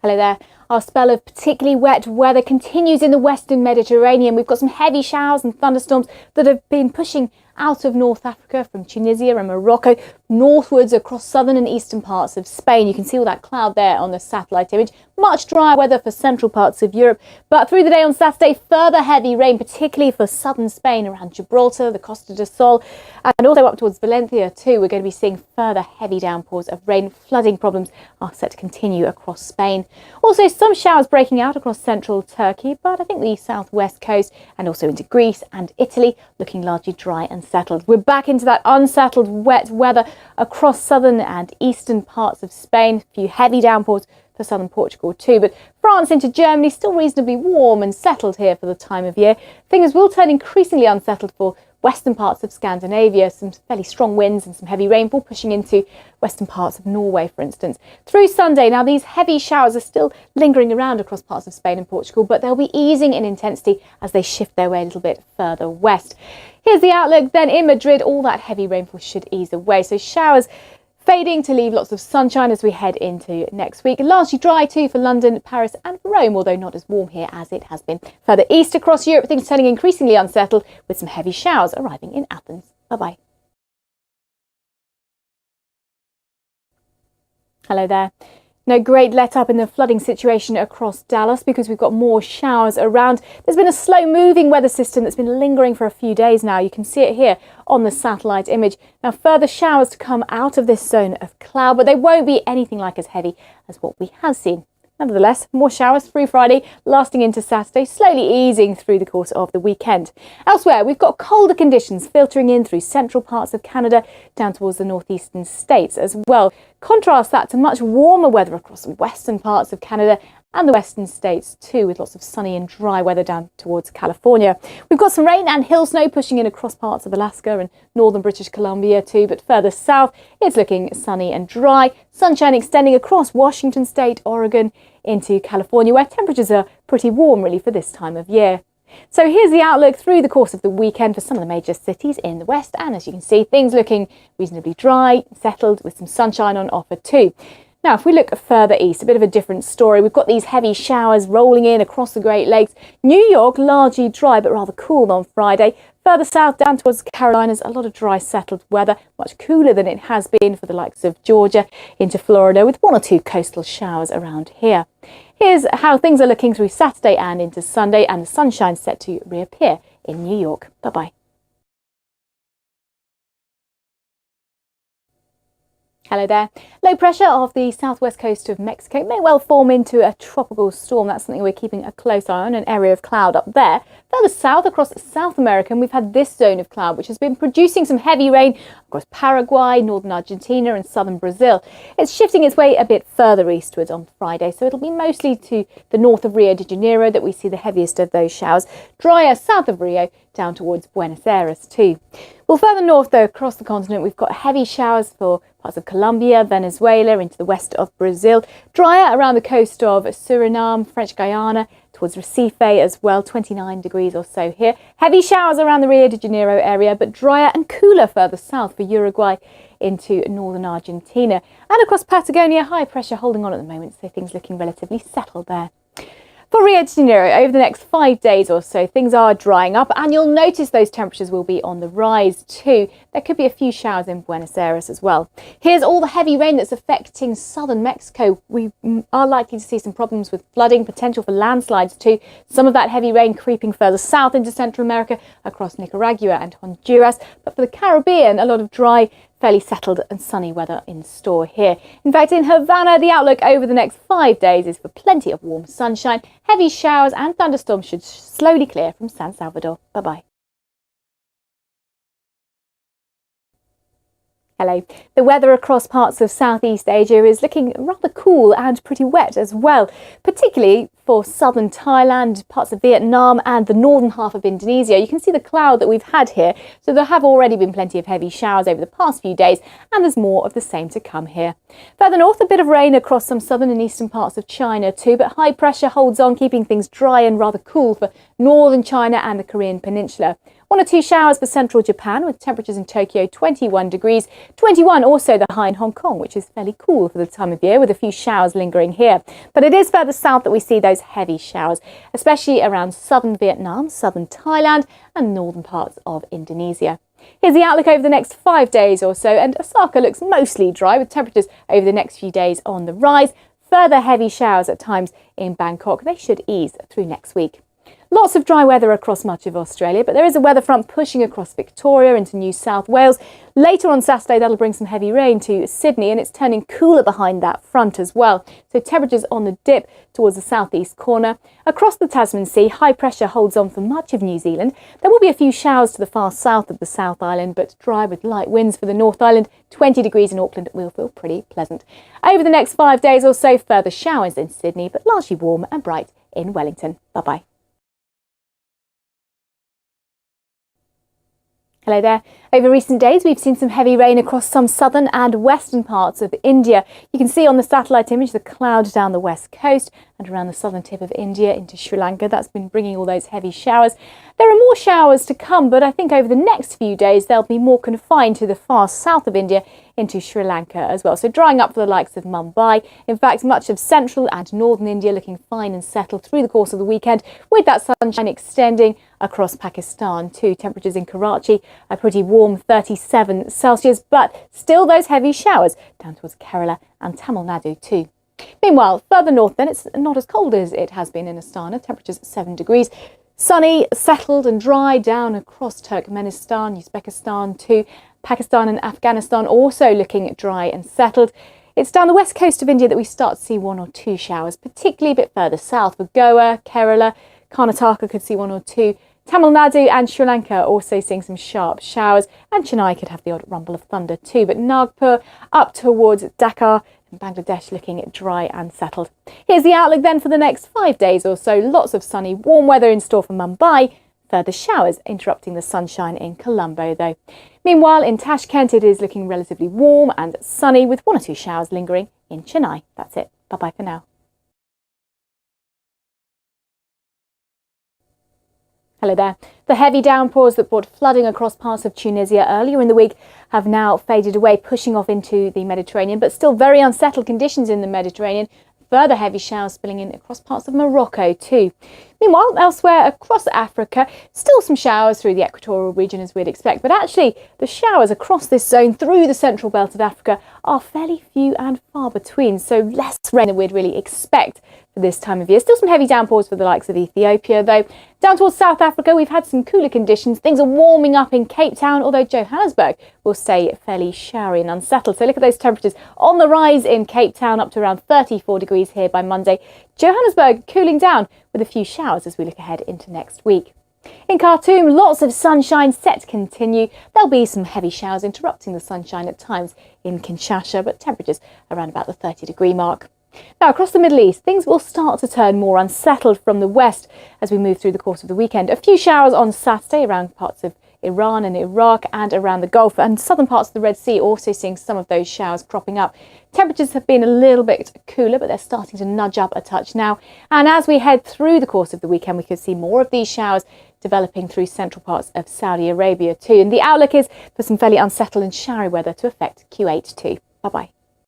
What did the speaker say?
Hello there. Our spell of particularly wet weather continues in the western Mediterranean. We've got some heavy showers and thunderstorms that have been pushing out of North Africa from Tunisia and Morocco northwards across southern and eastern parts of Spain. You can see all that cloud there on the satellite image. Much drier weather for central parts of Europe, but through the day on Saturday, further heavy rain, particularly for southern Spain around Gibraltar, the Costa del Sol, and also up towards Valencia too. We're going to be seeing further heavy downpours of rain. Flooding problems are set to continue across Spain. Also, some showers breaking out across central Turkey, but I think the southwest coast and also into Greece and Italy looking largely dry and settled. We're back into that unsettled wet weather across southern and eastern parts of Spain. A few heavy downpours for southern Portugal too, but France into Germany still reasonably warm and settled here for the time of year. Things will turn increasingly unsettled for western parts of Scandinavia, some fairly strong winds and some heavy rainfall pushing into western parts of Norway, for instance. Through Sunday, now these heavy showers are still lingering around across parts of Spain and Portugal, but they'll be easing in intensity as they shift their way a little bit further west. Here's the outlook then. In Madrid, all that heavy rainfall should ease away, so showers fading to leave lots of sunshine as we head into next week. Largely dry too for London, Paris and Rome, although not as warm here as it has been further east across Europe. Things turning increasingly unsettled with some heavy showers arriving in Athens. Bye-bye. Hello there. No great let up in the flooding situation across Dallas because we've got more showers around. There's been a slow moving weather system that's been lingering for a few days now. You can see it here on the satellite image. Now further showers to come out of this zone of cloud, but they won't be anything like as heavy as what we have seen. Nevertheless, more showers through Friday, lasting into Saturday, slowly easing through the course of the weekend. Elsewhere, we've got colder conditions filtering in through central parts of Canada down towards the northeastern states as well. Contrast that to much warmer weather across western parts of Canada and the western states too, with lots of sunny and dry weather down towards California. We've got some rain and hill snow pushing in across parts of Alaska and northern British Columbia too, but further south it's looking sunny and dry. Sunshine extending across Washington state, Oregon into California, where temperatures are pretty warm really for this time of year. So here's the outlook through the course of the weekend for some of the major cities in the west, and as you can see, things looking reasonably dry, settled with some sunshine on offer too. Now, if we look further east, a bit of a different story. We've got these heavy showers rolling in across the Great Lakes. New York, largely dry but rather cool on Friday. Further south down towards the Carolinas, a lot of dry settled weather, much cooler than it has been for the likes of Georgia into Florida, with one or two coastal showers around here. Here's how things are looking through Saturday and into Sunday, and the sunshine set to reappear in New York. Bye-bye. Hello there. Low pressure off the southwest coast of Mexico may well form into a tropical storm. That's something we're keeping a close eye on, an area of cloud up there. Further south across South America, we've had this zone of cloud which has been producing some heavy rain across Paraguay, northern Argentina and southern Brazil. It's shifting its way a bit further eastwards on Friday, so it'll be mostly to the north of Rio de Janeiro that we see the heaviest of those showers. Drier south of Rio down towards Buenos Aires too. Well, further north though, across the continent, we've got heavy showers for parts of Colombia, Venezuela, into the west of Brazil. Drier around the coast of Suriname, French Guiana, towards Recife as well, 29 degrees or so here. Heavy showers around the Rio de Janeiro area, but drier and cooler further south for Uruguay into northern Argentina. And across Patagonia, high pressure holding on at the moment, so things looking relatively settled there. For Rio de Janeiro, over the next 5 days or so, things are drying up and you'll notice those temperatures will be on the rise too. There could be a few showers in Buenos Aires as well. Here's all the heavy rain that's affecting southern Mexico. We are likely to see some problems with flooding, potential for landslides too. Some of that heavy rain creeping further south into Central America across Nicaragua and Honduras. But for the Caribbean, a lot of dry, fairly settled and sunny weather in store here. In fact, in Havana, the outlook over the next 5 days is for plenty of warm sunshine. Heavy showers and thunderstorms should slowly clear from San Salvador. Bye-bye. Hello. The weather across parts of Southeast Asia is looking rather cool and pretty wet as well, particularly for southern Thailand, parts of Vietnam and the northern half of Indonesia. You can see the cloud that we've had here, so there have already been plenty of heavy showers over the past few days, and there's more of the same to come here. Further north, a bit of rain across some southern and eastern parts of China too, but high pressure holds on, keeping things dry and rather cool for northern China and the Korean Peninsula. 1 or 2 showers for central Japan, with temperatures in Tokyo 21 degrees. 21 also the high in Hong Kong, which is fairly cool for the time of year, with a few showers lingering here. But it is further south that we see those heavy showers, especially around southern Vietnam, southern Thailand and northern parts of Indonesia. Here's the outlook over the next 5 days or so, and Osaka looks mostly dry, with temperatures over the next few days on the rise. Further heavy showers at times in Bangkok. They should ease through next week. Lots of dry weather across much of Australia, but there is a weather front pushing across Victoria into New South Wales. Later on Saturday, that'll bring some heavy rain to Sydney, and it's turning cooler behind that front as well. So temperatures on the dip towards the southeast corner. Across the Tasman Sea, high pressure holds on for much of New Zealand. There will be a few showers to the far south of the South Island, but dry with light winds for the North Island. 20 degrees in Auckland will feel pretty pleasant. Over the next 5 days or so, further showers in Sydney, but largely warm and bright in Wellington. Bye-bye. Hello there. Over recent days, we've seen some heavy rain across some southern and western parts of India. You can see on the satellite image the cloud down the west coast and around the southern tip of India into Sri Lanka. That's been bringing all those heavy showers. There are more showers to come, but I think over the next few days they'll be more confined to the far south of India into Sri Lanka as well. So drying up for the likes of Mumbai. In fact, much of central and northern India looking fine and settled through the course of the weekend, with that sunshine extending across Pakistan too. Temperatures in Karachi are pretty warm, 37 Celsius, but still those heavy showers down towards Kerala and Tamil Nadu too. Meanwhile, further north then, it's not as cold as it has been in Astana. Temperatures 7 degrees. Sunny, settled and dry down across Turkmenistan, Uzbekistan too. Pakistan and Afghanistan also looking dry and settled. It's down the west coast of India that we start to see 1 or 2 showers, particularly a bit further south for Goa, Kerala, Karnataka could see 1 or 2. Tamil Nadu and Sri Lanka also seeing some sharp showers, and Chennai could have the odd rumble of thunder too. But Nagpur up towards Dhaka and Bangladesh looking dry and settled. Here's the outlook then for the next 5 days or so. Lots of sunny, warm weather in store for Mumbai. Further showers interrupting the sunshine in Colombo though. Meanwhile, in Tashkent it is looking relatively warm and sunny, with 1 or 2 showers lingering in Chennai. That's it. Bye-bye for now. Hello there. The heavy downpours that brought flooding across parts of Tunisia earlier in the week have now faded away, pushing off into the Mediterranean, but still very unsettled conditions in the Mediterranean. Further heavy showers spilling in across parts of Morocco too. Meanwhile, elsewhere across Africa, still some showers through the equatorial region as we'd expect, but actually the showers across this zone through the central belt of Africa are fairly few and far between, so less rain than we'd really expect for this time of year. Still some heavy downpours for the likes of Ethiopia though. Down towards South Africa, we've had some cooler conditions. Things are warming up in Cape Town, although Johannesburg will stay fairly showery and unsettled. So look at those temperatures on the rise in Cape Town, up to around 34 degrees here by Monday. Johannesburg cooling down with a few showers as we look ahead into next week. In Khartoum, lots of sunshine set to continue. There'll be some heavy showers interrupting the sunshine at times in Kinshasa, but temperatures around about the 30-degree mark. Now, across the Middle East, things will start to turn more unsettled from the west as we move through the course of the weekend. A few showers on Saturday around parts of Iran and Iraq and around the Gulf, and southern parts of the Red Sea also seeing some of those showers cropping up. Temperatures have been a little bit cooler, but they're starting to nudge up a touch now. And as we head through the course of the weekend, we could see more of these showers developing through central parts of Saudi Arabia too. And the outlook is for some fairly unsettled and showery weather to affect Q8 too. Bye-bye.